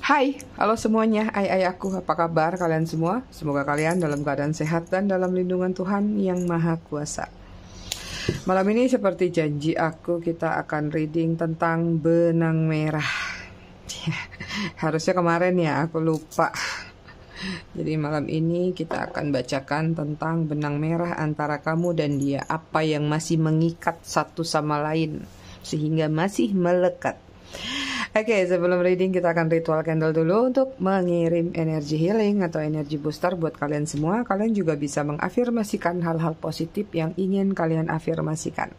Hai, halo semuanya, aku, apa kabar kalian semua? Semoga kalian dalam keadaan sehat dan dalam lindungan Tuhan yang Maha Kuasa. Malam ini seperti janji aku, kita akan reading tentang benang merah. Harusnya kemarin ya, aku lupa. Jadi malam ini kita akan bacakan tentang benang merah antara kamu dan dia. Apa yang masih mengikat satu sama lain sehingga masih melekat. Oke, sebelum reading kita akan ritual candle dulu untuk mengirim energi healing atau energi booster buat kalian semua. Kalian juga bisa mengafirmasikan hal-hal positif yang ingin kalian afirmasikan.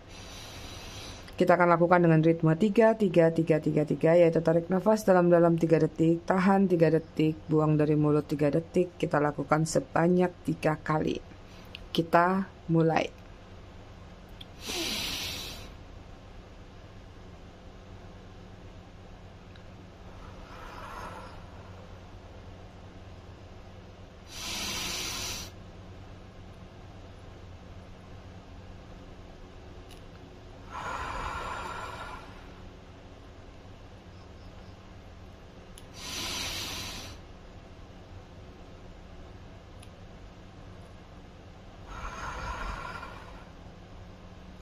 Kita akan lakukan dengan ritme 3, 3, 3, 3, 3, yaitu tarik nafas dalam-dalam 3 detik, tahan 3 detik, buang dari mulut 3 detik. Kita lakukan sebanyak 3 kali. Kita mulai.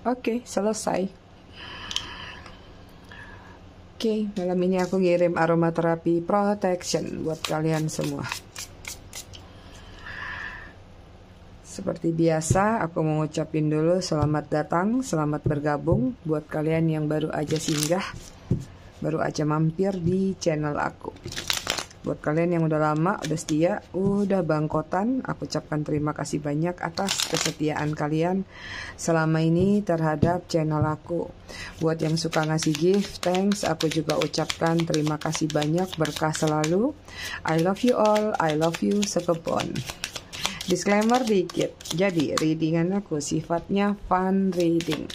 Oke, selesai. Oke, malam ini aku ngirim aromaterapi protection buat kalian semua. Seperti biasa, aku mau ngucapin dulu selamat datang, selamat bergabung buat kalian yang baru aja singgah, baru aja mampir di channel aku. Buat kalian yang udah lama, udah setia, udah bangkotan, aku ucapkan terima kasih banyak atas kesetiaan kalian selama ini terhadap channel aku. Buat yang suka ngasih gift, thanks, aku juga ucapkan terima kasih banyak, berkah selalu. I love you all, I love you sekepon. Disclaimer dikit, jadi readingan aku sifatnya fun reading,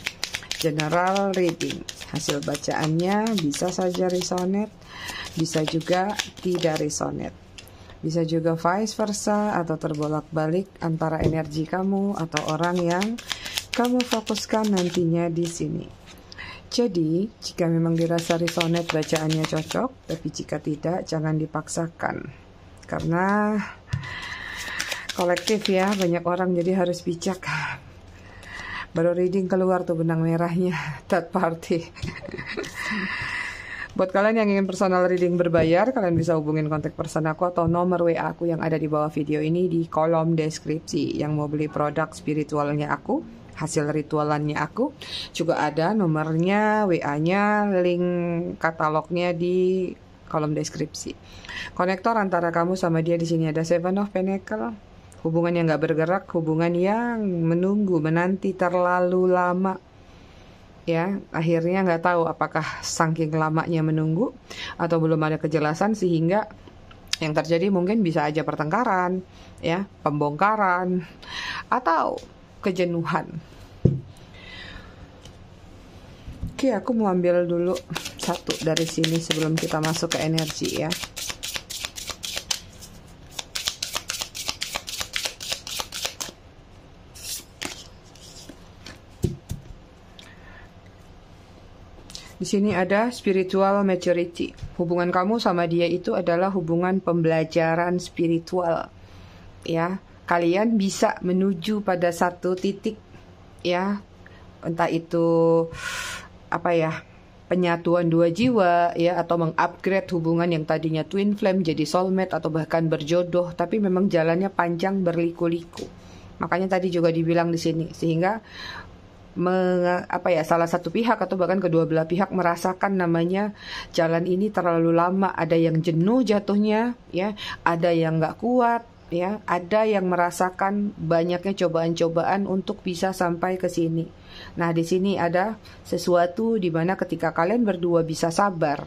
general reading. Hasil bacaannya bisa saja resonate, bisa juga tidak resonate. Bisa juga vice versa atau terbolak-balik antara energi kamu atau orang yang kamu fokuskan nantinya di sini. Jadi, jika memang dirasa resonate bacaannya cocok, tapi jika tidak jangan dipaksakan. Karena kolektif ya, banyak orang jadi harus bijak. Baru reading keluar tuh benang merahnya, third party. Buat kalian yang ingin personal reading berbayar, kalian bisa hubungin kontak person aku atau nomor WA aku yang ada di bawah video ini di kolom deskripsi. Yang mau beli produk spiritualnya aku, hasil ritualannya aku, juga ada nomornya, WA-nya, link katalognya di kolom deskripsi. Konektor antara kamu sama dia di sini ada Seven of Pentacles. Hubungan yang gak bergerak, hubungan yang menunggu, menanti terlalu lama. Ya, akhirnya nggak tahu apakah saking lamanya menunggu atau belum ada kejelasan sehingga yang terjadi mungkin bisa aja pertengkaran, ya, pembongkaran atau kejenuhan. Oke, aku mau ambil dulu satu dari sini sebelum kita masuk ke energi ya. Di sini ada spiritual maturity. Hubungan kamu sama dia itu adalah hubungan pembelajaran spiritual. Ya, kalian bisa menuju pada satu titik ya. Entah itu apa ya? Penyatuan dua jiwa ya, atau mengupgrade hubungan yang tadinya twin flame jadi soulmate atau bahkan berjodoh, tapi memang jalannya panjang berliku-liku. Makanya tadi juga dibilang di sini sehingga salah satu pihak atau bahkan kedua belah pihak merasakan namanya jalan ini terlalu lama, ada yang jenuh jatuhnya ya, ada yang nggak kuat ya, ada yang merasakan banyaknya cobaan-cobaan untuk bisa sampai ke sini. Nah, di sini ada sesuatu di mana ketika kalian berdua bisa sabar,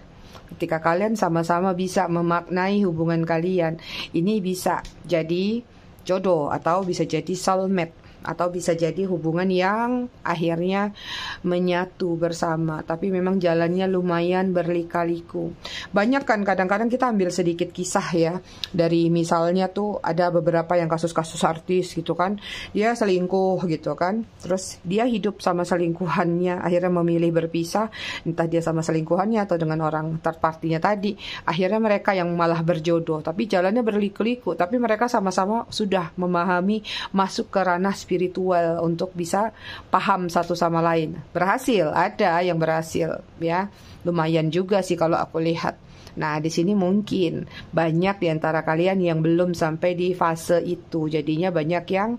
ketika kalian sama-sama bisa memaknai hubungan kalian, ini bisa jadi jodoh atau bisa jadi soulmate. atau bisa jadi hubungan yang akhirnya menyatu bersama, tapi memang jalannya lumayan berlika-liku. Banyak kan kadang-kadang kita ambil sedikit kisah ya, dari misalnya tuh ada beberapa yang kasus-kasus artis gitu kan, dia selingkuh gitu kan, terus dia hidup sama selingkuhannya, akhirnya memilih berpisah, entah dia sama selingkuhannya atau dengan orang third party-nya tadi, akhirnya mereka yang malah berjodoh, tapi jalannya berliku-liku, tapi mereka sama-sama sudah memahami, masuk ke ranah spiritual untuk bisa paham satu sama lain. Berhasil, ada yang berhasil ya. Lumayan juga sih kalau aku lihat. Nah, di sini mungkin banyak di antara kalian yang belum sampai di fase itu. Jadinya banyak yang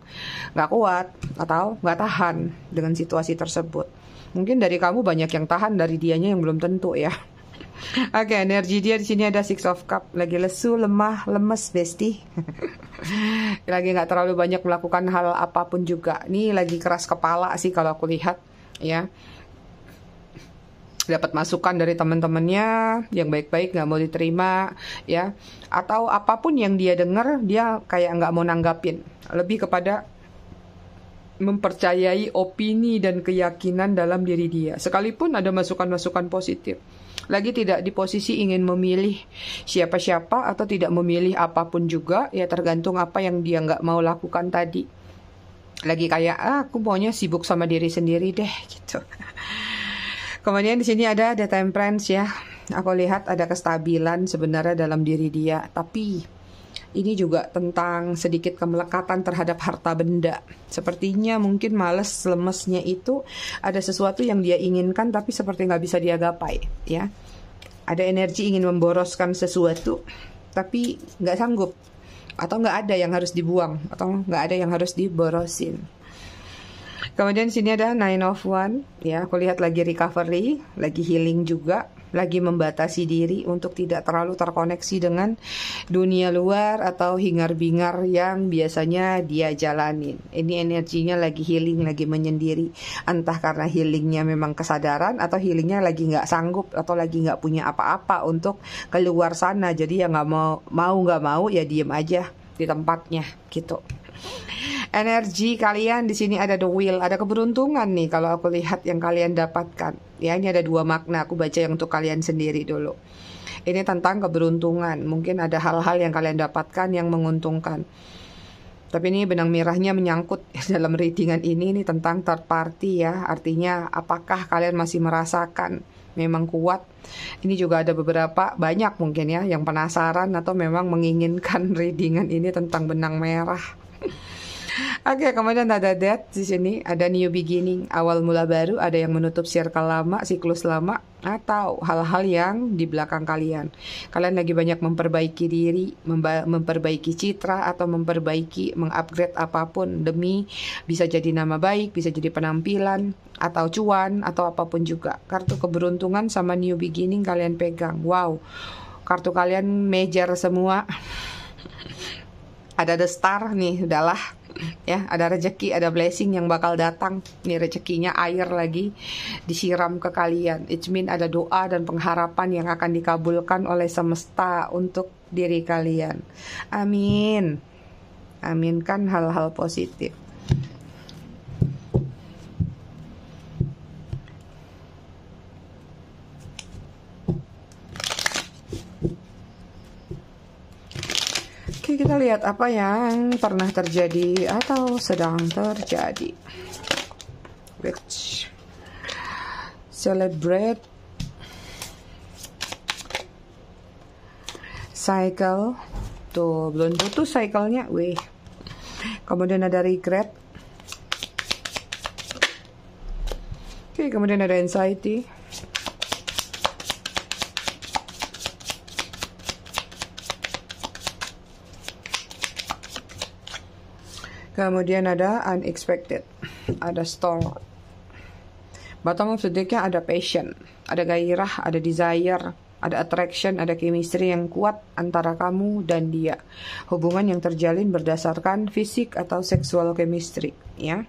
nggak kuat atau nggak tahan dengan situasi tersebut. Mungkin dari kamu banyak yang tahan, dari dianya yang belum tentu ya. Oke, energi dia di sini ada Six of Cup, lagi lesu, lemah, lemes, bestie. Lagi nggak terlalu banyak melakukan hal apapun juga. Ini lagi keras kepala sih kalau aku lihat, ya. Dapat masukan dari teman-temannya yang baik-baik nggak mau diterima, ya. Atau apapun yang dia dengar, dia kayak nggak mau nanggapin. Lebih kepada mempercayai opini dan keyakinan dalam diri dia. Sekalipun ada masukan-masukan positif, lagi tidak di posisi ingin memilih siapa-siapa atau tidak memilih apapun juga, ya tergantung apa yang dia nggak mau lakukan tadi. Lagi kayak, aku maunya sibuk sama diri sendiri deh, gitu. Kemudian di sini ada The Temperance ya. Aku lihat ada kestabilan sebenarnya dalam diri dia, tapi ini juga tentang sedikit kemelekatan terhadap harta benda. Sepertinya mungkin males, lemesnya itu ada sesuatu yang dia inginkan tapi seperti nggak bisa dia gapai, ya. Ada energi ingin memboroskan sesuatu tapi nggak sanggup, atau nggak ada yang harus dibuang, atau nggak ada yang harus diborosin. Kemudian sini ada Nine of Wands, ya. Aku lihat lagi recovery, lagi healing juga, lagi membatasi diri untuk tidak terlalu terkoneksi dengan dunia luar atau hingar-bingar yang biasanya dia jalanin. Ini energinya lagi healing, lagi menyendiri. Entah karena healingnya memang kesadaran, atau healingnya lagi nggak sanggup, atau lagi nggak punya apa-apa untuk keluar sana. Jadi ya nggak nggak mau ya diem aja di tempatnya gitu. Energi kalian di sini ada the wheel, ada keberuntungan nih kalau aku lihat yang kalian dapatkan. Ya, ini ada dua makna, aku baca yang untuk kalian sendiri dulu. Ini tentang keberuntungan, mungkin ada hal-hal yang kalian dapatkan yang menguntungkan. Tapi ini benang merahnya menyangkut dalam readingan ini tentang third party ya. Artinya apakah kalian masih merasakan memang kuat? Ini juga ada beberapa, banyak mungkin ya, yang penasaran atau memang menginginkan readingan ini tentang benang merah. Oke, kemudian ada death di sini, ada new beginning, awal mula baru, ada yang menutup circle lama, siklus lama, atau hal-hal yang di belakang kalian. Kalian lagi banyak memperbaiki diri, memperbaiki citra, atau memperbaiki, mengupgrade apapun demi bisa jadi nama baik, bisa jadi penampilan, atau cuan, atau apapun juga. Kartu keberuntungan sama new beginning kalian pegang. Wow, kartu kalian major semua. Ada the star nih, udahlah ya, ada rezeki, ada blessing yang bakal datang. Nih rezekinya air lagi disiram ke kalian. It mean ada doa dan pengharapan yang akan dikabulkan oleh semesta untuk diri kalian. Amin. Aminkan hal-hal positif. Oke, kita lihat apa yang pernah terjadi atau sedang terjadi. Let's celebrate cycle. Tuh, belum putus cycle-nya. Wih. Kemudian ada regret. Oke, kemudian ada anxiety. Kemudian ada unexpected, ada storm. Bottom of the deck-nya ada passion, ada gairah, ada desire, ada attraction, ada chemistry yang kuat antara kamu dan dia. Hubungan yang terjalin berdasarkan fisik atau sexual chemistry, ya.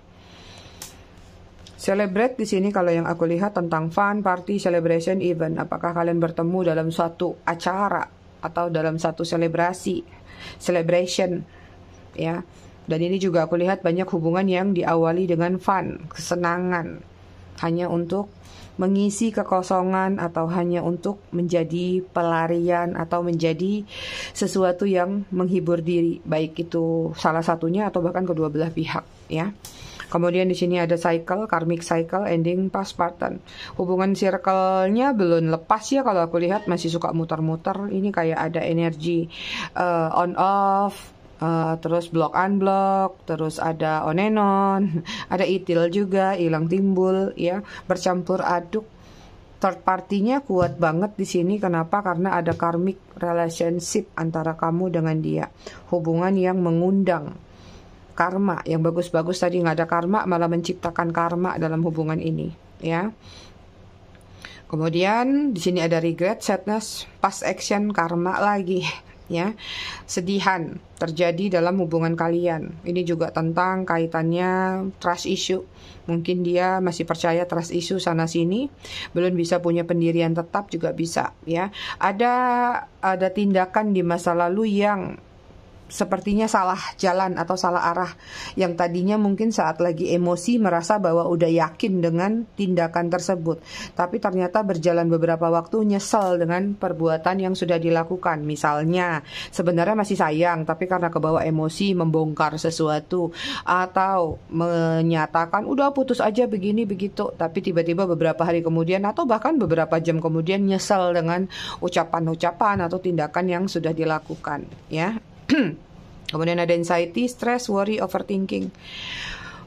Celebrate di sini kalau yang aku lihat tentang fun, party, celebration, event. Apakah kalian bertemu dalam suatu acara atau dalam satu celebration, ya. Dan ini juga aku lihat banyak hubungan yang diawali dengan fun, kesenangan, hanya untuk mengisi kekosongan atau hanya untuk menjadi pelarian atau menjadi sesuatu yang menghibur diri, baik itu salah satunya atau bahkan kedua belah pihak, ya. Kemudian di sini ada cycle, karmic cycle, ending past pattern. Hubungan circle-nya belum lepas ya, kalau aku lihat masih suka muter-muter. Ini kayak ada energi on off, terus block unblock, terus ada on and on, ada itil juga, hilang timbul, ya, bercampur aduk. Third party-nya kuat banget di sini. Kenapa? Karena ada karmic relationship antara kamu dengan dia. Hubungan yang mengundang karma. Yang bagus-bagus tadi nggak ada karma, malah menciptakan karma dalam hubungan ini, ya. Kemudian di sini ada regret, sadness, past action, karma lagi, ya. Sedihan terjadi dalam hubungan kalian. Ini juga tentang kaitannya trust issue. Mungkin dia masih percaya trust issue sana sini, belum bisa punya pendirian tetap juga bisa, ya. Ada tindakan di masa lalu yang sepertinya salah jalan atau salah arah, yang tadinya mungkin saat lagi emosi merasa bahwa udah yakin dengan tindakan tersebut, tapi ternyata berjalan beberapa waktu nyesel dengan perbuatan yang sudah dilakukan. Misalnya sebenarnya masih sayang, tapi karena kebawa emosi membongkar sesuatu atau menyatakan udah putus aja begini begitu, tapi tiba-tiba beberapa hari kemudian atau bahkan beberapa jam kemudian nyesel dengan ucapan-ucapan atau tindakan yang sudah dilakukan, ya. Kemudian ada anxiety, stress, worry, overthinking.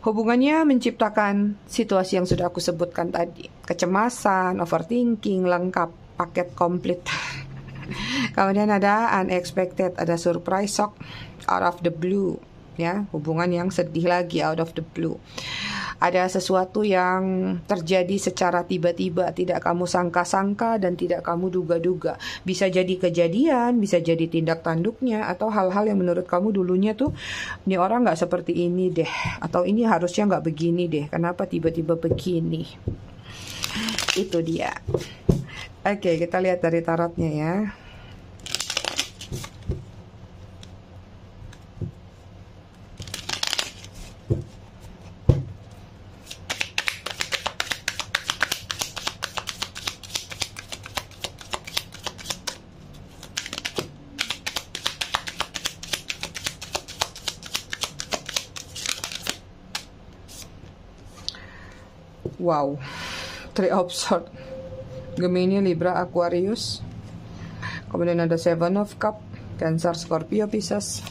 Hubungannya menciptakan situasi yang sudah aku sebutkan tadi. Kecemasan, overthinking, lengkap, paket komplit. Kemudian ada unexpected, ada surprise, shock, out of the blue, ya. Hubungan yang sedih lagi, out of the blue. Ada sesuatu yang terjadi secara tiba-tiba, tidak kamu sangka-sangka dan tidak kamu duga-duga. Bisa jadi kejadian, bisa jadi tindak tanduknya, atau hal-hal yang menurut kamu dulunya tuh, ini orang gak seperti ini deh, atau ini harusnya gak begini deh, kenapa tiba-tiba begini. Itu dia. Oke, kita lihat dari tarotnya ya. Wow, Three of Swords, Gemini, Libra, Aquarius. Kemudian ada Seven of Cup, Cancer, Scorpio, Pisces.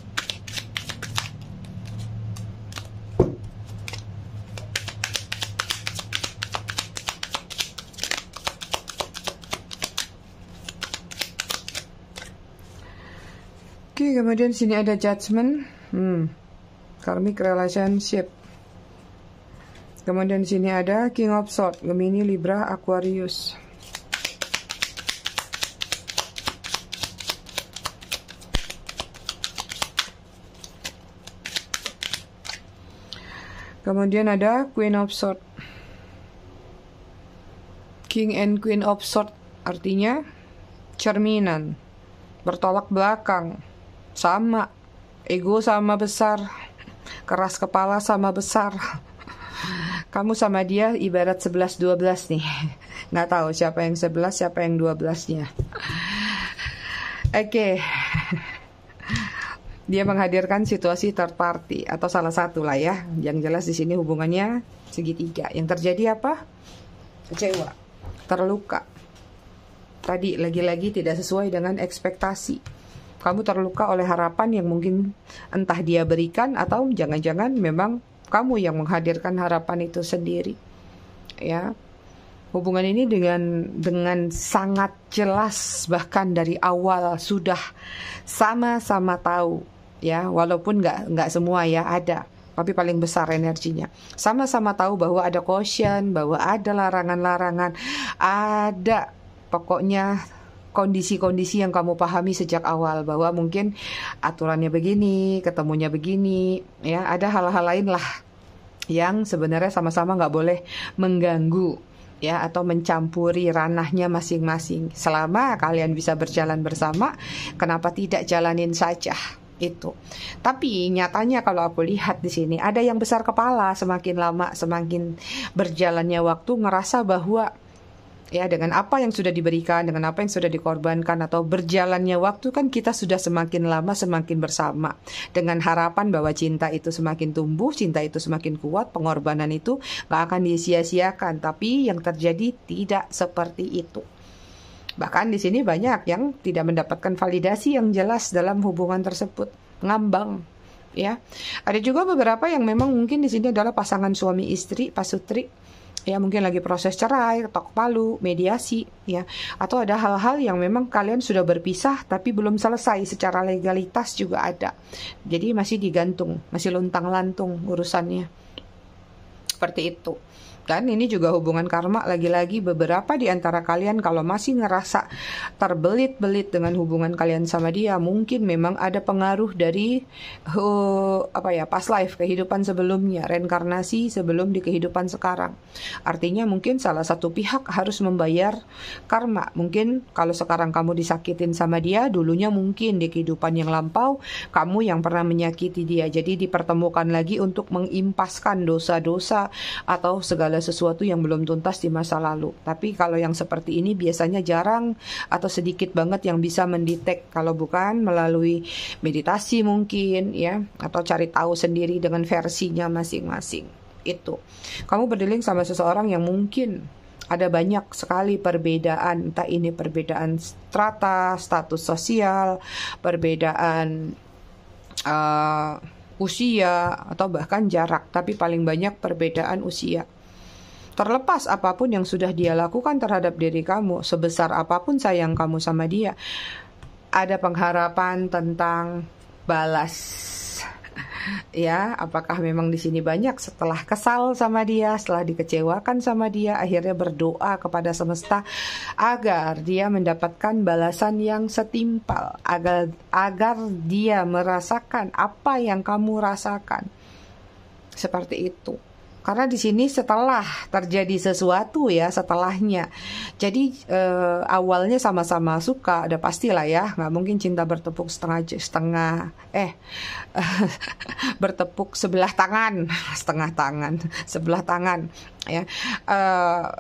Oke, kemudian sini ada Judgment, Karmic Relationship. Kemudian di sini ada King of Swords, Gemini, Libra, Aquarius. Kemudian ada Queen of Swords, King and Queen of Swords, artinya cerminan, bertolak belakang, sama, ego sama besar, keras kepala sama besar. Kamu sama dia ibarat 11-12 nih. Nggak tahu siapa yang 11, siapa yang 12-nya. Oke. Dia menghadirkan situasi third party atau salah satu lah ya. Yang jelas di sini hubungannya segitiga. Yang terjadi apa? Kecewa, terluka. Tadi lagi-lagi tidak sesuai dengan ekspektasi. Kamu terluka oleh harapan yang mungkin entah dia berikan atau jangan-jangan memang kamu yang menghadirkan harapan itu sendiri, ya. Hubungan ini dengan sangat jelas bahkan dari awal sudah sama-sama tahu, ya. Walaupun nggak semua ya ada, tapi paling besar energinya. Sama-sama tahu bahwa ada caution, bahwa ada larangan-larangan, ada pokoknya kondisi-kondisi yang kamu pahami sejak awal bahwa mungkin aturannya begini, ketemunya begini, ya. Ada hal-hal lain lah yang sebenarnya sama-sama nggak boleh mengganggu, ya, atau mencampuri ranahnya masing-masing. Selama kalian bisa berjalan bersama, kenapa tidak jalanin saja, Itu. Tapi nyatanya kalau aku lihat di sini ada yang besar kepala, semakin lama semakin berjalannya waktu ngerasa bahwa ya dengan apa yang sudah diberikan, dengan apa yang sudah dikorbankan atau berjalannya waktu kan kita sudah semakin lama semakin bersama dengan harapan bahwa cinta itu semakin tumbuh, cinta itu semakin kuat, pengorbanan itu gak akan disia-siakan. Tapi yang terjadi tidak seperti itu. Bahkan di sini banyak yang tidak mendapatkan validasi yang jelas dalam hubungan tersebut, ngambang. Ya, ada juga beberapa yang memang mungkin di sini adalah pasangan suami istri, pasutri. Ya mungkin lagi proses cerai, ketok palu, mediasi, ya. Atau ada hal-hal yang memang kalian sudah berpisah tapi belum selesai secara legalitas juga ada. Jadi masih digantung, masih luntang-lantung urusannya. Seperti itu. Dan ini juga hubungan karma, lagi-lagi beberapa di antara kalian kalau masih ngerasa terbelit-belit dengan hubungan kalian sama dia, mungkin memang ada pengaruh dari past life, kehidupan sebelumnya, reinkarnasi sebelum di kehidupan sekarang. Artinya mungkin salah satu pihak harus membayar karma. Mungkin kalau sekarang kamu disakitin sama dia, dulunya mungkin di kehidupan yang lampau kamu yang pernah menyakiti dia. Jadi dipertemukan lagi untuk mengimpaskan dosa-dosa atau segala sesuatu yang belum tuntas di masa lalu. Tapi kalau yang seperti ini biasanya jarang atau sedikit banget yang bisa mendetek kalau bukan melalui meditasi mungkin ya, atau cari tahu sendiri dengan versinya masing-masing. Itu. Kamu berdealing sama seseorang yang mungkin ada banyak sekali perbedaan, entah ini perbedaan strata, status sosial, perbedaan usia atau bahkan jarak, tapi paling banyak perbedaan usia. Terlepas apapun yang sudah dia lakukan terhadap diri kamu, sebesar apapun sayang kamu sama dia, ada pengharapan tentang balas. Ya, apakah memang di sini banyak setelah kesal sama dia, setelah dikecewakan sama dia, akhirnya berdoa kepada semesta agar dia mendapatkan balasan yang setimpal, agar dia merasakan apa yang kamu rasakan. Seperti itu. Karena di sini setelah terjadi sesuatu ya, setelahnya. Jadi awalnya sama-sama suka, udah pastilah ya, nggak mungkin cinta bertepuk bertepuk sebelah tangan, sebelah tangan ya.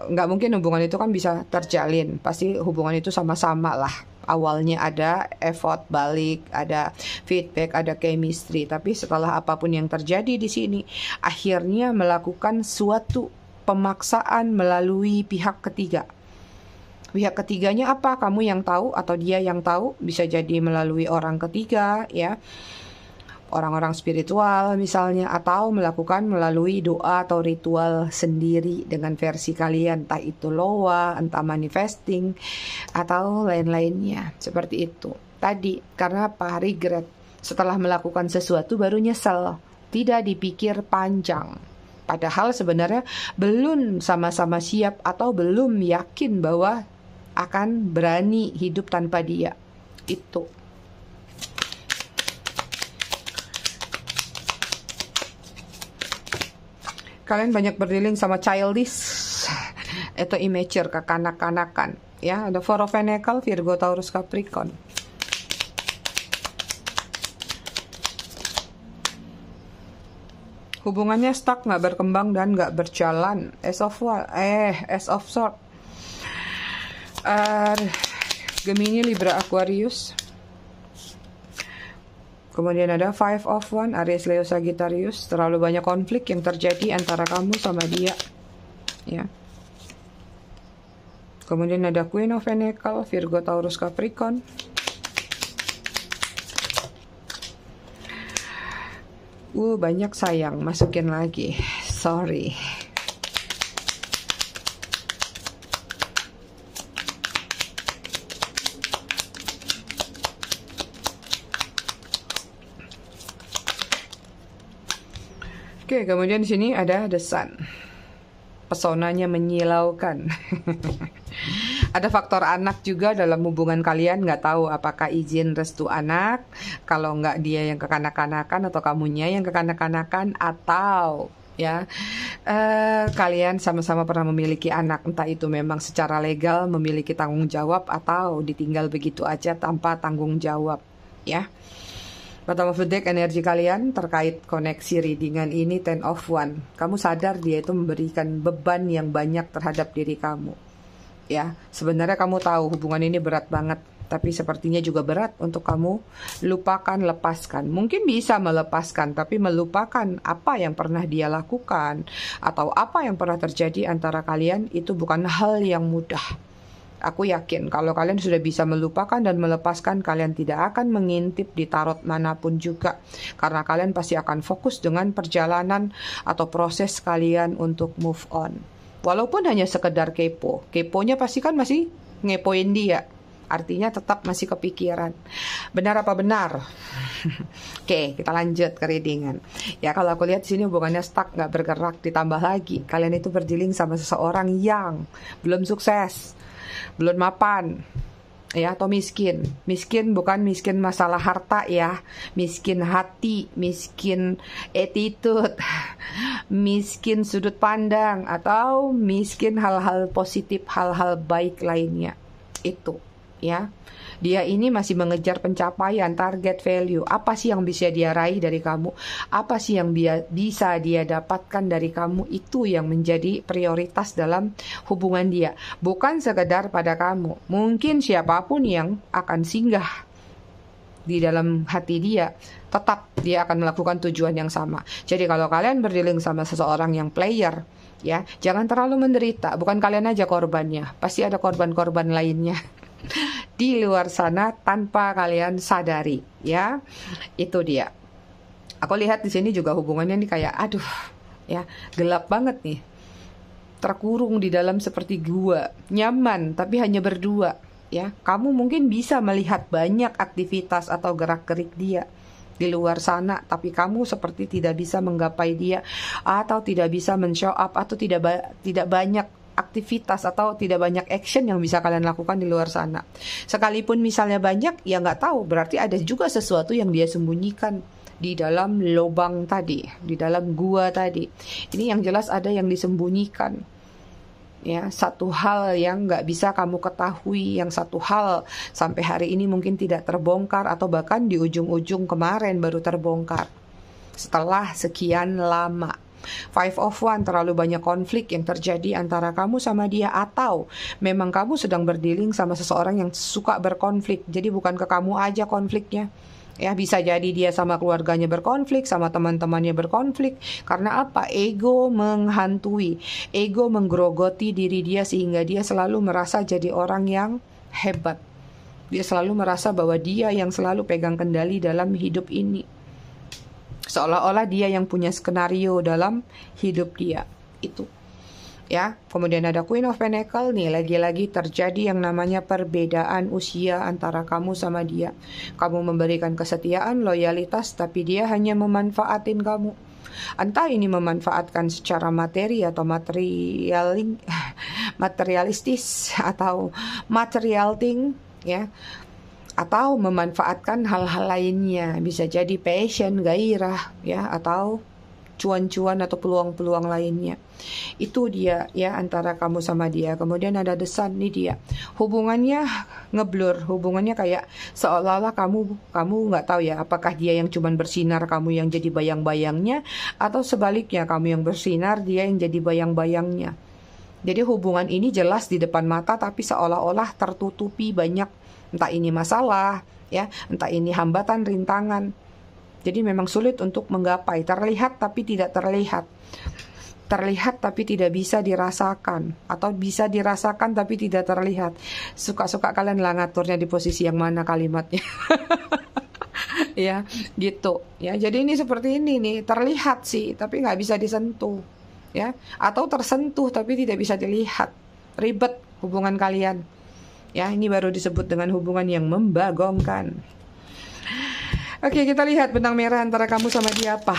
Nggak mungkin hubungan itu kan bisa terjalin, pasti hubungan itu sama-sama lah. Awalnya ada effort balik, ada feedback, ada chemistry. Tapi setelah apapun yang terjadi di sini, akhirnya melakukan suatu pemaksaan melalui pihak ketiga. Pihak ketiganya apa? Kamu yang tahu atau dia yang tahu? Bisa jadi melalui orang ketiga, ya. Orang-orang spiritual misalnya, atau melakukan melalui doa atau ritual sendiri dengan versi kalian, entah itu loa, entah manifesting atau lain-lainnya. Seperti itu tadi. Karena apa? Regret. Setelah melakukan sesuatu baru nyesel, tidak dipikir panjang, padahal sebenarnya belum sama-sama siap atau belum yakin bahwa akan berani hidup tanpa dia. Itu. Kalian banyak berdealing sama childish atau immature, kekanak-kanakan. Ya, ada Four of Pentacles, Virgo, Taurus, Capricorn. Hubungannya stuck, nggak berkembang dan nggak berjalan. Ace of Swords. Gemini, Libra, Aquarius. Kemudian ada Five of Wands, Aries, Leo, Sagittarius. Terlalu banyak konflik yang terjadi antara kamu sama dia. Ya. Kemudian ada Queen of Pentacles, Virgo, Taurus, Capricorn. Banyak sayang, masukin lagi. Sorry. Oke, kemudian di sini ada The Sun. Pesonanya menyilaukan. Ada faktor anak juga dalam hubungan kalian. Nggak tahu apakah izin restu anak. Kalau nggak dia yang kekanak-kanakan atau kamunya yang kekanak-kanakan, atau ya kalian sama-sama pernah memiliki anak. Entah itu memang secara legal memiliki tanggung jawab atau ditinggal begitu aja tanpa tanggung jawab. Ya. Bottom of the deck energi kalian terkait koneksi readingan ini 10 of One. Kamu sadar dia itu memberikan beban yang banyak terhadap diri kamu. Ya, sebenarnya kamu tahu hubungan ini berat banget, tapi sepertinya juga berat untuk kamu lupakan, lepaskan. Mungkin bisa melepaskan, tapi melupakan apa yang pernah dia lakukan atau apa yang pernah terjadi antara kalian itu bukan hal yang mudah. Aku yakin kalau kalian sudah bisa melupakan dan melepaskan, kalian tidak akan mengintip di tarot manapun juga. Karena kalian pasti akan fokus dengan perjalanan atau proses kalian untuk move on. Walaupun hanya sekedar kepo. Keponya pasti kan masih ngepoin dia. Artinya tetap masih kepikiran. Benar apa benar? Oke, kita lanjut ke readingan. Ya, kalau aku lihat di sini hubungannya stuck, nggak bergerak, ditambah lagi kalian itu berdealing sama seseorang yang belum sukses, belum mapan, ya, atau miskin. Miskin bukan miskin masalah harta ya, miskin hati, miskin attitude, miskin sudut pandang, atau miskin hal-hal positif, hal-hal baik lainnya. Itu ya, dia ini masih mengejar pencapaian, target, value. Apa sih yang bisa dia raih dari kamu? Apa sih yang bisa dia dapatkan dari kamu? Itu yang menjadi prioritas dalam hubungan dia. Bukan sekedar pada kamu. Mungkin siapapun yang akan singgah di dalam hati dia, tetap dia akan melakukan tujuan yang sama. Jadi kalau kalian berdealing sama seseorang yang player, ya, jangan terlalu menderita. Bukan kalian aja korbannya, pasti ada korban-korban lainnya di luar sana tanpa kalian sadari, ya. Itu dia. Aku lihat di sini juga hubungannya nih kayak aduh, ya, gelap banget nih. Terkurung di dalam seperti gua, nyaman tapi hanya berdua, ya. Kamu mungkin bisa melihat banyak aktivitas atau gerak-gerik dia di luar sana, tapi kamu seperti tidak bisa menggapai dia, atau tidak bisa men-show up, atau tidak banyak aktivitas atau tidak banyak action yang bisa kalian lakukan di luar sana. Sekalipun misalnya banyak, ya nggak tahu, berarti ada juga sesuatu yang dia sembunyikan di dalam lubang tadi, di dalam gua tadi. Ini yang jelas ada yang disembunyikan. Ya, satu hal yang nggak bisa kamu ketahui, yang satu hal sampai hari ini mungkin tidak terbongkar, atau bahkan di ujung-ujung kemarin baru terbongkar setelah sekian lama. Five of One, terlalu banyak konflik yang terjadi antara kamu sama dia, atau memang kamu sedang berdealing sama seseorang yang suka berkonflik. Jadi bukan ke kamu aja konfliknya. Ya, bisa jadi dia sama keluarganya berkonflik, sama teman-temannya berkonflik. Karena apa? Ego menghantui, ego menggerogoti diri dia sehingga dia selalu merasa jadi orang yang hebat. Dia selalu merasa bahwa dia yang selalu pegang kendali dalam hidup ini. Seolah-olah dia yang punya skenario dalam hidup dia. Itu. Ya, kemudian ada Queen of Pentacle nih, lagi-lagi terjadi yang namanya perbedaan usia antara kamu sama dia. Kamu memberikan kesetiaan, loyalitas, tapi dia hanya memanfaatin kamu. Entah ini memanfaatkan secara materi atau materialistis atau material thing, ya, atau memanfaatkan hal-hal lainnya. Bisa jadi passion, gairah, ya, atau cuan-cuan atau peluang-peluang lainnya. Itu dia, ya, antara kamu sama dia. Kemudian ada The Sun, nih dia. Hubungannya ngeblur, hubungannya kayak seolah-olah kamu nggak tahu ya, apakah dia yang cuman bersinar, kamu yang jadi bayang-bayangnya, atau sebaliknya, kamu yang bersinar, dia yang jadi bayang-bayangnya. Jadi hubungan ini jelas di depan mata, tapi seolah-olah tertutupi banyak, entah ini masalah, ya, entah ini hambatan, rintangan. Jadi memang sulit untuk menggapai. Terlihat tapi tidak terlihat. Terlihat tapi tidak bisa dirasakan. Atau bisa dirasakan tapi tidak terlihat. Suka-suka kalian lah ngaturnya di posisi yang mana kalimatnya. Ya, gitu. Ya, jadi ini seperti ini nih. Terlihat sih, tapi nggak bisa disentuh. Ya, atau tersentuh tapi tidak bisa dilihat. Ribet hubungan kalian. Ya, ini baru disebut dengan hubungan yang membagongkan. Oke, kita lihat benang merah antara kamu sama dia apa.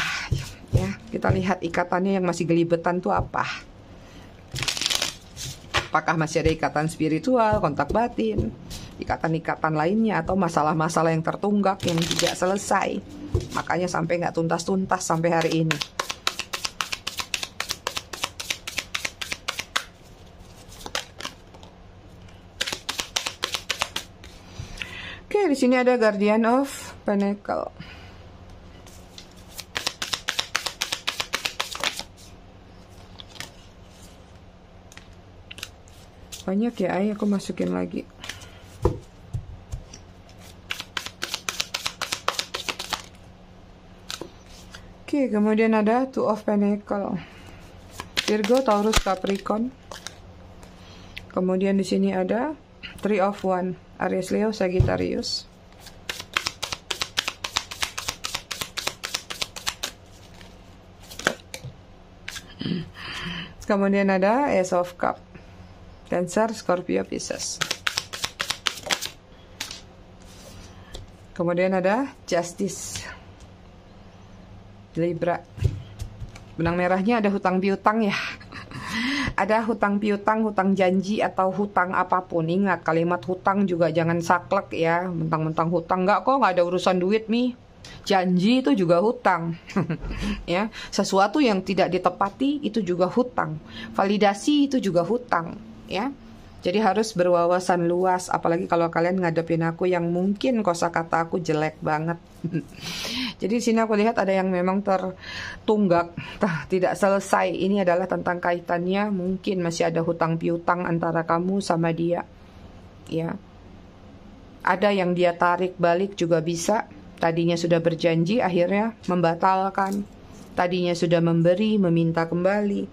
Ya, kita lihat ikatannya yang masih gelibetan tuh apa. Apakah masih ada ikatan spiritual, kontak batin, ikatan-ikatan lainnya, atau masalah-masalah yang tertunggak yang tidak selesai, makanya sampai nggak tuntas-tuntas sampai hari ini. Oke, di sini ada Guardian of Pentacle. Banyak ya, aku masukin lagi. Oke, kemudian ada Two of Pentacles, Virgo, Taurus, Capricorn. Kemudian di sini ada Three of Wands, Aries, Leo, Sagittarius. Kemudian ada Ace of Cups, Cancer, Scorpio, Pisces. Kemudian ada Justice, Libra. Benang merahnya ada hutang piutang ya. Ada hutang piutang, hutang janji, atau hutang apapun. Ingat, kalimat hutang juga jangan saklek ya. Mentang-mentang hutang, nggak kok, nggak ada urusan duit nih. Janji itu juga hutang. Ya, sesuatu yang tidak ditepati itu juga hutang. Validasi itu juga hutang, ya. Jadi harus berwawasan luas, apalagi kalau kalian ngadepin aku yang mungkin kosakata aku jelek banget. Jadi di sini aku lihat ada yang memang tertunggak, tidak selesai. Ini adalah tentang kaitannya, mungkin masih ada hutang piutang antara kamu sama dia. Ya. Ada yang dia tarik balik juga bisa. Tadinya sudah berjanji, akhirnya membatalkan. Tadinya sudah memberi, meminta kembali.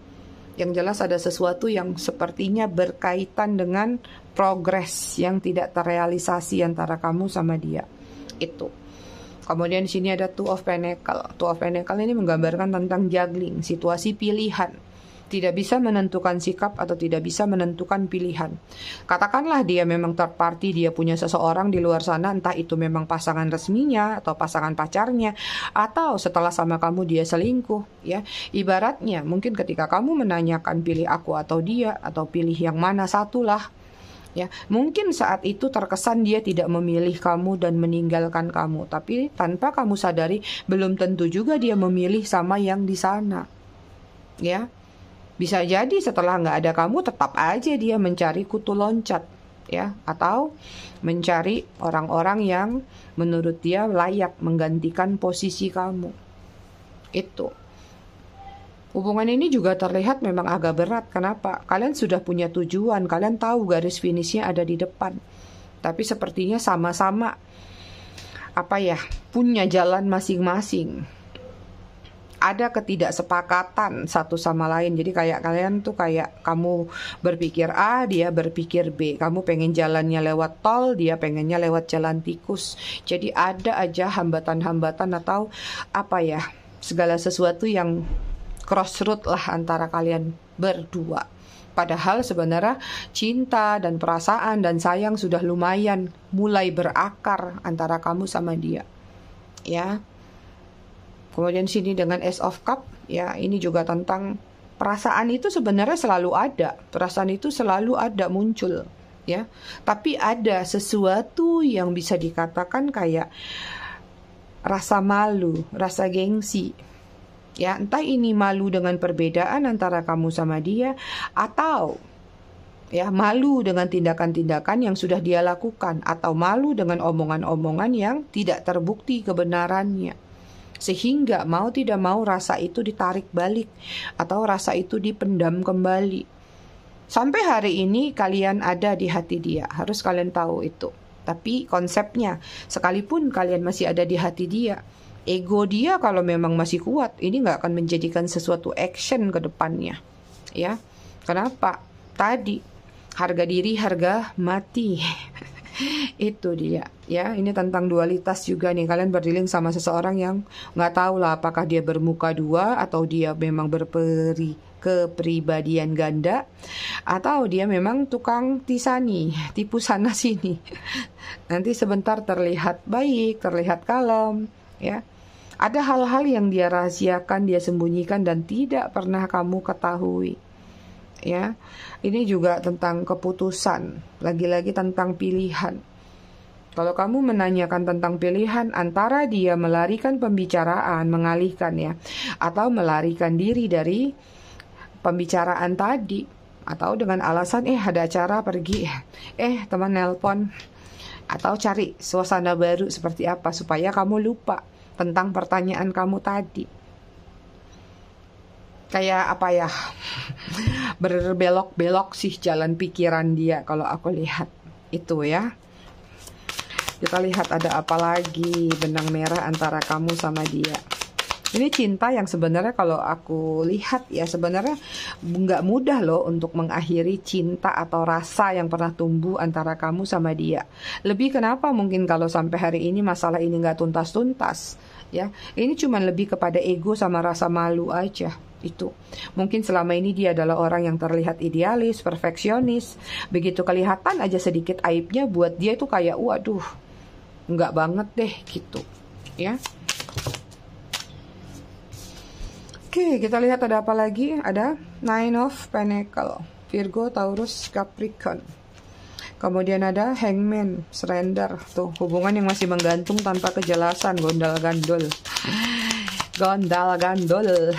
Yang jelas ada sesuatu yang sepertinya berkaitan dengan progres yang tidak terrealisasi antara kamu sama dia. Itu. Kemudian di sini ada Two of Pentacles. Two of Pentacles ini menggambarkan tentang juggling, situasi pilihan. Tidak bisa menentukan sikap atau tidak bisa menentukan pilihan. Katakanlah dia memang third party, dia punya seseorang di luar sana, entah itu memang pasangan resminya atau pasangan pacarnya, atau setelah sama kamu dia selingkuh, ya. Ibaratnya mungkin ketika kamu menanyakan pilih aku atau dia, atau pilih yang mana satulah, ya. Mungkin saat itu terkesan dia tidak memilih kamu dan meninggalkan kamu, tapi tanpa kamu sadari belum tentu juga dia memilih sama yang di sana, ya. Bisa jadi setelah nggak ada kamu tetap aja dia mencari kutu loncat, ya, atau mencari orang-orang yang menurut dia layak menggantikan posisi kamu. Itu. Hubungan ini juga terlihat memang agak berat. Kenapa? Kalian sudah punya tujuan, kalian tahu garis finishnya ada di depan. Tapi sepertinya sama-sama punya jalan masing-masing. Ada ketidaksepakatan satu sama lain. Jadi kayak kalian tuh kayak kamu berpikir A, dia berpikir B. Kamu pengen jalannya lewat tol, dia pengennya lewat jalan tikus. Jadi ada aja hambatan-hambatan atau segala sesuatu yang crossroad lah antara kalian berdua. Padahal sebenarnya cinta dan perasaan dan sayang sudah lumayan mulai berakar antara kamu sama dia. Ya. Kemudian sini dengan Ace of Cup, ya, ini juga tentang perasaan itu sebenarnya selalu ada. Perasaan itu selalu ada muncul, ya. Tapi ada sesuatu yang bisa dikatakan kayak rasa malu, rasa gengsi. Ya, entah ini malu dengan perbedaan antara kamu sama dia, atau ya malu dengan tindakan-tindakan yang sudah dia lakukan, atau malu dengan omongan-omongan yang tidak terbukti kebenarannya. Sehingga mau tidak mau rasa itu ditarik balik atau rasa itu dipendam kembali. Sampai hari ini kalian ada di hati dia, harus kalian tahu itu. Tapi konsepnya, sekalipun kalian masih ada di hati dia, ego dia kalau memang masih kuat, ini nggak akan menjadikan sesuatu action ke depannya. Ya, kenapa? Tadi harga diri, harga mati. Itu dia, ya. Ini tentang dualitas juga nih. Kalian berdealing sama seseorang yang nggak tahu lah apakah dia bermuka dua atau dia memang kepribadian ganda, atau dia memang tukang tisani, tipu sana sini. Nanti sebentar terlihat baik, terlihat kalem, ya. Ada hal-hal yang dia rahasiakan, dia sembunyikan dan tidak pernah kamu ketahui. Ya, ini juga tentang keputusan, lagi-lagi tentang pilihan. Kalau kamu menanyakan tentang pilihan antara dia melarikan pembicaraan, mengalihkan ya, atau melarikan diri dari pembicaraan tadi, atau dengan alasan ada acara pergi, teman nelpon, atau cari suasana baru seperti apa supaya kamu lupa tentang pertanyaan kamu tadi. Kayak berbelok-belok sih jalan pikiran dia kalau aku lihat itu ya. Kita lihat ada apa lagi benang merah antara kamu sama dia. Ini cinta yang sebenarnya kalau aku lihat ya sebenarnya nggak mudah loh untuk mengakhiri cinta atau rasa yang pernah tumbuh antara kamu sama dia. Lebih kenapa mungkin kalau sampai hari ini masalah ini nggak tuntas-tuntas ya. Ini cuma lebih kepada ego sama rasa malu aja. Itu mungkin selama ini dia adalah orang yang terlihat idealis, perfeksionis. Begitu kelihatan aja sedikit aibnya buat dia itu kayak waduh nggak banget deh gitu ya. Oke, kita lihat ada apa lagi. Ada Nine of Pentacles, Virgo, Taurus, Capricorn. Kemudian ada Hangman, Surrender. Tuh, hubungan yang masih menggantung tanpa kejelasan, gondal-gandol. Gondal-gandol.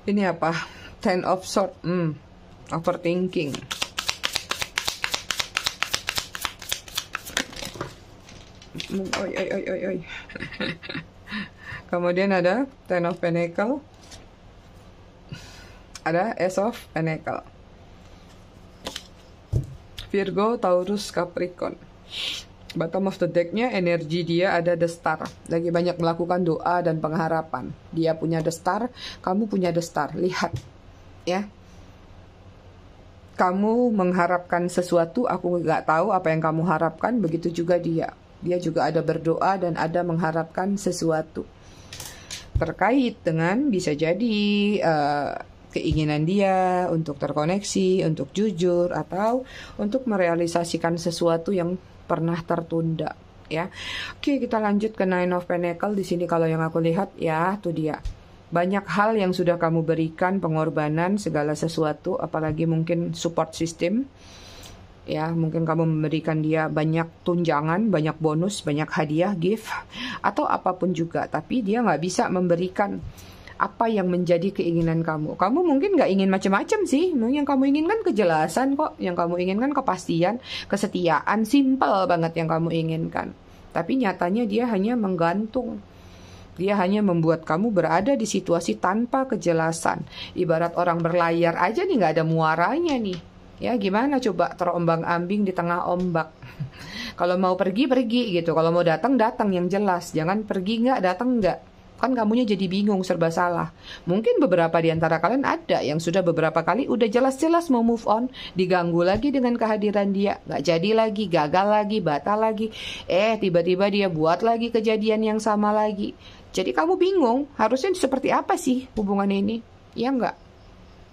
Ini apa? Ten of Swords. Overthinking. Oi. Kemudian ada Ten of Pentacles. Ada Ace of Pentacles. Virgo, Taurus, Capricorn. Bottom of the deck-nya energi dia ada The Star. Lagi banyak melakukan doa dan pengharapan. Dia punya The Star, kamu punya The Star. Lihat ya. Kamu mengharapkan sesuatu, aku nggak tahu apa yang kamu harapkan. Begitu juga dia. Dia juga ada berdoa dan ada mengharapkan sesuatu. Terkait dengan bisa jadi keinginan dia untuk terkoneksi, untuk jujur, atau untuk merealisasikan sesuatu yang pernah tertunda ya. Oke, kita lanjut ke Nine of Pentacles. Di sini kalau yang aku lihat ya, tuh dia. Banyak hal yang sudah kamu berikan, pengorbanan, segala sesuatu, apalagi mungkin support system. Ya, mungkin kamu memberikan dia banyak tunjangan, banyak bonus, banyak hadiah, gift, atau apapun juga. Tapi dia nggak bisa memberikan apa yang menjadi keinginan kamu. Kamu mungkin nggak ingin macam-macam sih. Yang kamu inginkan kejelasan kok. Yang kamu inginkan kepastian, kesetiaan, simple banget yang kamu inginkan. Tapi nyatanya dia hanya menggantung. Dia hanya membuat kamu berada di situasi tanpa kejelasan. Ibarat orang berlayar aja nih nggak ada muaranya nih. Ya gimana coba terombang-ambing di tengah ombak. Kalau mau pergi gitu. Kalau mau datang yang jelas. Jangan pergi nggak, datang nggak. Kan kamunya jadi bingung, serba salah. Mungkin beberapa di antara kalian ada yang sudah beberapa kali udah jelas-jelas mau move on, diganggu lagi dengan kehadiran dia, nggak jadi lagi, gagal lagi, batal lagi. Tiba-tiba dia buat lagi kejadian yang sama lagi. Jadi kamu bingung, harusnya seperti apa sih hubungan ini? Ya enggak?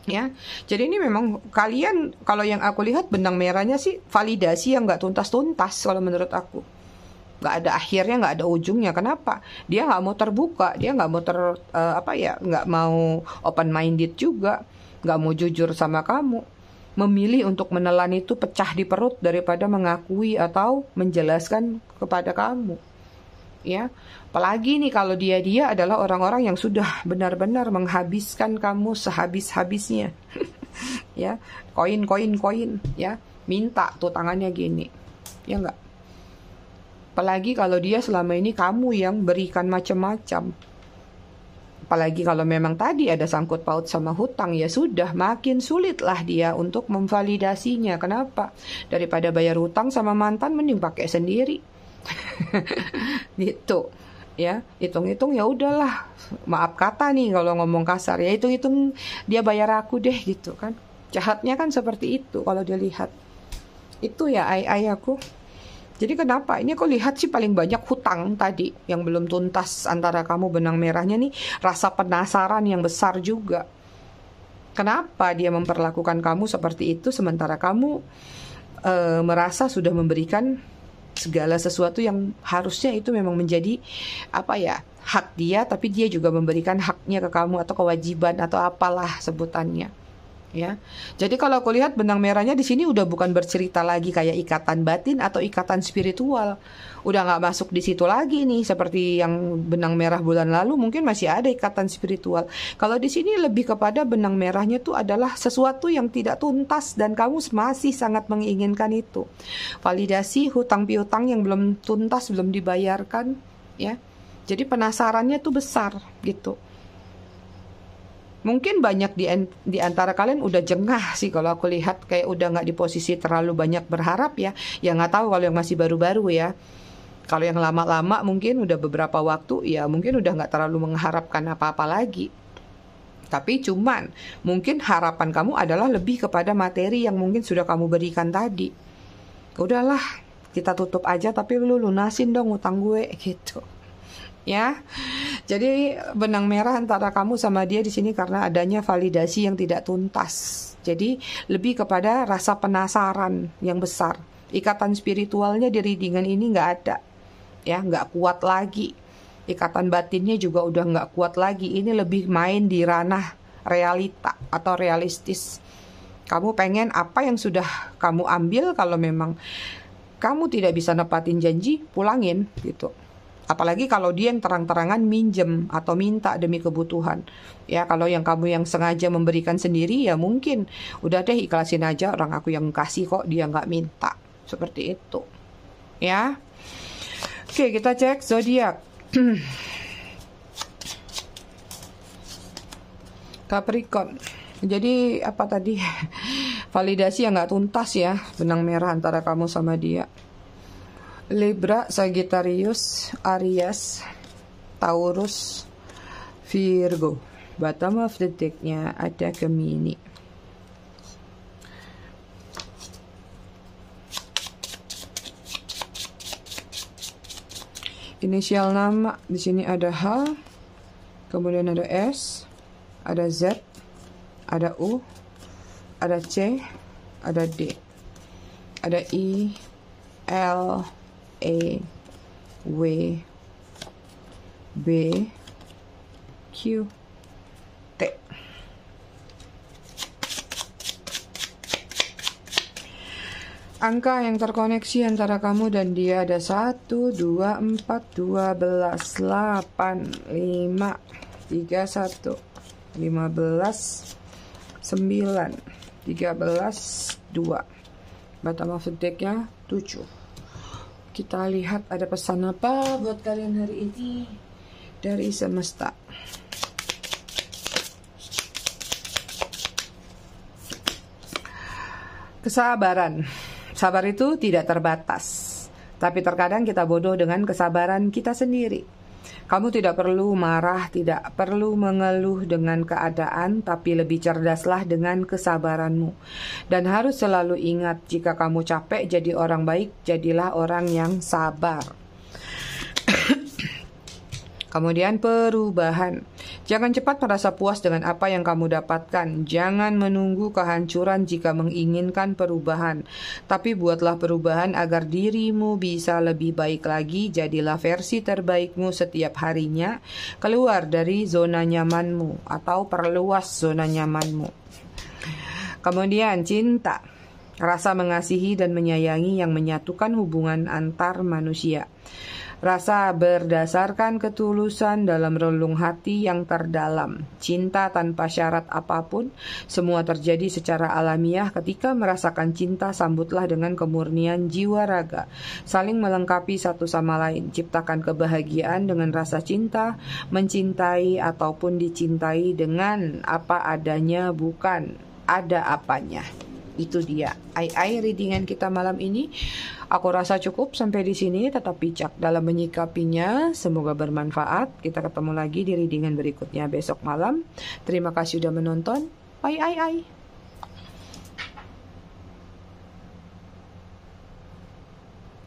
Ya, jadi ini memang kalian, kalau yang aku lihat benang merahnya sih validasi yang nggak tuntas-tuntas kalau menurut aku. Nggak ada akhirnya, nggak ada ujungnya. Kenapa? Dia nggak mau terbuka, dia nggak mau nggak mau open minded juga, nggak mau jujur sama kamu. Memilih untuk menelan itu pecah di perut daripada mengakui atau menjelaskan kepada kamu. Ya, apalagi nih kalau dia adalah orang-orang yang sudah benar-benar menghabiskan kamu sehabis-habisnya. Ya, koin, ya, minta tuh tangannya gini, ya nggak? Apalagi kalau dia selama ini kamu yang berikan macam-macam. Apalagi kalau memang tadi ada sangkut paut sama hutang, ya sudah makin sulitlah dia untuk memvalidasinya. Kenapa? Daripada bayar hutang sama mantan, mending pakai sendiri. Gitu. Ya, hitung-hitung ya udahlah. Maaf kata nih kalau ngomong kasar, ya hitung-hitung dia bayar aku deh gitu kan. Jahatnya kan seperti itu kalau dia lihat. Itu ya aku. Jadi kenapa? Ini aku lihat sih paling banyak hutang tadi yang belum tuntas antara kamu, benang merahnya nih rasa penasaran yang besar juga. Kenapa dia memperlakukan kamu seperti itu sementara kamu merasa sudah memberikan segala sesuatu yang harusnya itu memang menjadi hak dia, tapi dia juga memberikan haknya ke kamu atau kewajiban atau apalah sebutannya. Ya. Jadi kalau aku lihat benang merahnya di sini udah bukan bercerita lagi kayak ikatan batin atau ikatan spiritual. Udah nggak masuk di situ lagi nih seperti yang benang merah bulan lalu, mungkin masih ada ikatan spiritual. Kalau di sini lebih kepada benang merahnya tuh adalah sesuatu yang tidak tuntas dan kamu masih sangat menginginkan itu. Validasi hutang piutang yang belum tuntas, belum dibayarkan, ya. Jadi penasarannya tuh besar gitu. Mungkin banyak di antara kalian udah jengah sih kalau aku lihat, kayak udah nggak di posisi terlalu banyak berharap ya. Ya nggak tahu kalau yang masih baru-baru ya. Kalau yang lama-lama mungkin udah beberapa waktu ya mungkin udah nggak terlalu mengharapkan apa-apa lagi. Tapi cuman mungkin harapan kamu adalah lebih kepada materi yang mungkin sudah kamu berikan tadi. Udahlah, kita tutup aja tapi lu lunasin dong utang gue gitu. Ya, jadi benang merah antara kamu sama dia di sini karena adanya validasi yang tidak tuntas. Jadi lebih kepada rasa penasaran yang besar. Ikatan spiritualnya di readingan ini nggak ada, ya, nggak kuat lagi. Ikatan batinnya juga udah nggak kuat lagi. Ini lebih main di ranah realita atau realistis. Kamu pengen apa yang sudah kamu ambil, kalau memang kamu tidak bisa nepatin janji, pulangin gitu. Apalagi kalau dia yang terang-terangan minjem atau minta demi kebutuhan. Ya, kalau yang kamu yang sengaja memberikan sendiri, ya mungkin udah deh ikhlasin aja, orang aku yang kasih kok, dia nggak minta. Seperti itu. Ya. Oke, kita cek zodiak. Capricorn. Jadi apa tadi? Validasi yang nggak tuntas ya, benang merah antara kamu sama dia. Libra, Sagittarius, Aries, Taurus, Virgo. Bottom of the deck-nya ada Gemini. Inisial nama di sini ada H, kemudian ada S, ada Z, ada U, ada C, ada D, ada I, L, E, W, B, Q, T. Angka yang terkoneksi antara kamu dan dia ada 1, 2, 4, 12, 8, 5, 31, 15, 9, 13, 2. Bottom of the deck-nya 7. Kita lihat ada pesan apa buat kalian hari ini dari semesta. Kesabaran. Sabar itu tidak terbatas. Tapi terkadang kita bodoh dengan kesabaran kita sendiri. Kamu tidak perlu marah, tidak perlu mengeluh dengan keadaan, tapi lebih cerdaslah dengan kesabaranmu. Dan harus selalu ingat, jika kamu capek jadi orang baik, jadilah orang yang sabar. Kemudian perubahan. Jangan cepat merasa puas dengan apa yang kamu dapatkan. Jangan menunggu kehancuran jika menginginkan perubahan. Tapi buatlah perubahan agar dirimu bisa lebih baik lagi. Jadilah versi terbaikmu setiap harinya. Keluar dari zona nyamanmu atau perluas zona nyamanmu. Kemudian cinta. Rasa mengasihi dan menyayangi yang menyatukan hubungan antar manusia. Rasa berdasarkan ketulusan dalam relung hati yang terdalam. Cinta tanpa syarat apapun. Semua terjadi secara alamiah. Ketika merasakan cinta, sambutlah dengan kemurnian jiwa raga. Saling melengkapi satu sama lain. Ciptakan kebahagiaan dengan rasa cinta. Mencintai ataupun dicintai dengan apa adanya, bukan ada apanya. Itu dia ai readingan kita malam ini. Aku rasa cukup sampai di sini. Tetap bijak dalam menyikapinya. Semoga bermanfaat. Kita ketemu lagi di readingan berikutnya besok malam. Terima kasih sudah menonton. Ai.